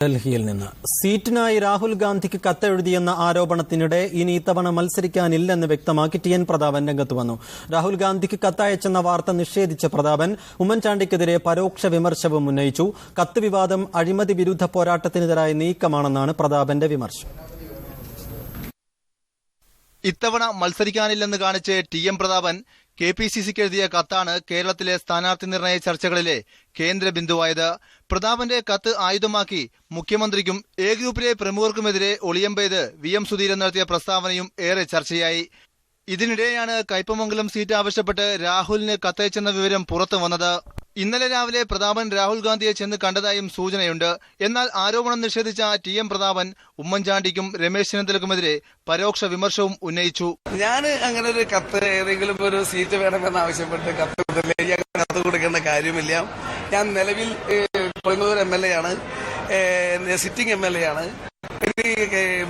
ഡൽഹിയിൽ നിന്ന് സീറ്റിനായി രാഹുൽ ഗാന്ധിക്ക് കത്തെഴുതിയെന്ന ആരോപണത്തിനിടെ ഇനി ഇത്തവണ മത്സരിക്കാനില്ലെന്ന് വ്യക്തമാക്കി ടി എൻ പ്രതാപൻ രംഗത്ത് വന്നു. രാഹുൽ ഗാന്ധിക്ക് കത്തയച്ചെന്ന വാർത്ത നിഷേധിച്ച പ്രതാപൻ ഉമ്മൻചാണ്ടിക്കെതിരെ പരോക്ഷ വിമർശവും ഉന്നയിച്ചു. കത്ത് വിവാദം അഴിമതി വിരുദ്ധ പോരാട്ടത്തിനെതിരായ നീക്കമാണെന്നാണ് പ്രതാപന്റെ വിമർശനം. ഇത്തവണ മത്സരിക്കാനില്ലെന്ന് കാണിച്ച് ടി എം പ്രതാപൻ KPCCക്ക് എഴുതിയ കത്താണ് കേരളത്തിലെ സ്ഥാനാർത്ഥി നിർണയ ചർച്ചകളിലെ കേന്ദ്ര ബിന്ദുവായത്. പ്രതാപന്റെ കത്ത് ആയുധമാക്കി മുഖ്യമന്ത്രിക്കും എ ഗ്രൂപ്പിലെ പ്രമുഖർക്കുമെതിരെ ഒളിയമ്പെയ്ത് VM സുധീരൻ നടത്തിയ പ്രസ്താവനയും ഏറെ ചർച്ചയായി. ഇതിനിടെയാണ് കയ്പമംഗലം സീറ്റ് ആവശ്യപ്പെട്ട് രാഹുലിന് കത്തയച്ചെന്ന വിവരം പുറത്തു വന്നത്. ഇന്നലെ രാവിലെ പ്രതാപൻ രാഹുൽ ഗാന്ധിയെ ചെന്ന് കണ്ടതായും സൂചനയുണ്ട്. എന്നാൽ ആരോപണം നിഷേധിച്ച ടി എം പ്രതാപൻ ഉമ്മൻചാണ്ടിക്കും രമേശ് ചെന്നിത്തലക്കുമെതിരെ പരോക്ഷ വിമർശവും ഉന്നയിച്ചു. ഞാൻ അങ്ങനെ ഒരു കത്ത് ഏതെങ്കിലും ഒരു സീറ്റ് വേണമെന്ന് ആവശ്യപ്പെട്ട് കത്ത് കൊടുക്കേണ്ട കാര്യമില്ല. ഞാൻ നിലവിൽ കൊടുങ്ങല്ലൂർ MLA ആണ്, സിറ്റിംഗ് MLA ആണ്.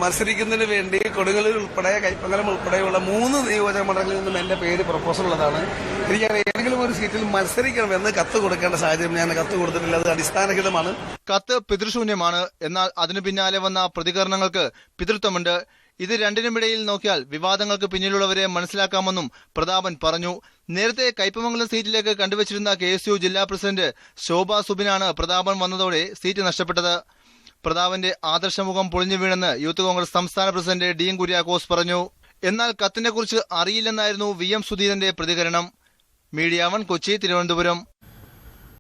മത്സരിക്കുന്നതിന് വേണ്ടി കൊടുങ്ങല്ലൂർ ഉൾപ്പെടെ കയ്പമംഗലം ഉൾപ്പെടെയുള്ള 3 നിയോജക മണ്ഡലങ്ങളിൽ നിന്നും എന്റെ പേര് പ്രൊപ്പോസൽ ഉള്ളതാണ്. എനിക്ക് ഏതെങ്കിലും ഒരു സീറ്റിൽ മത്സരിക്കണമെന്ന് കത്ത് കൊടുക്കേണ്ട സാഹചര്യം ഞാൻ കത്ത് കൊടുത്തിട്ടില്ല. അത് അടിസ്ഥാനരഹിതമാണ്. കത്ത് പിതൃശൂന്യമാണ്. എന്നാൽ അതിനു പിന്നാലെ വന്ന പ്രതികരണങ്ങൾക്ക് പിതൃത്വമുണ്ട്. ഇത് രണ്ടിനുമിടയിൽ നോക്കിയാൽ വിവാദങ്ങൾക്ക് പിന്നിലുള്ളവരെ മനസ്സിലാക്കാമെന്നും പ്രതാപൻ പറഞ്ഞു. നേരത്തെ കയ്പമംഗലം സീറ്റിലേക്ക് കണ്ടുവച്ചിരുന്ന KSU ജില്ലാ പ്രസിഡന്റ് ശോഭ സുബിനാണ് പ്രതാപൻ വന്നതോടെ സീറ്റ് നഷ്ടപ്പെട്ടത്. പ്രതാപന്റെ ആദർശമുഖം പൊളിഞ്ഞു വീണെന്ന് യൂത്ത് കോൺഗ്രസ് സംസ്ഥാന പ്രസിഡന്റ് ഡീൻ കുര്യാക്കോസ് പറഞ്ഞു. എന്നാൽ കത്തിനെക്കുറിച്ച് അറിയില്ലെന്നായിരുന്നു VM സുധീരന്റെ പ്രതികരണം. മീഡിയ 1 കൊച്ചി, തിരുവനന്തപുരം.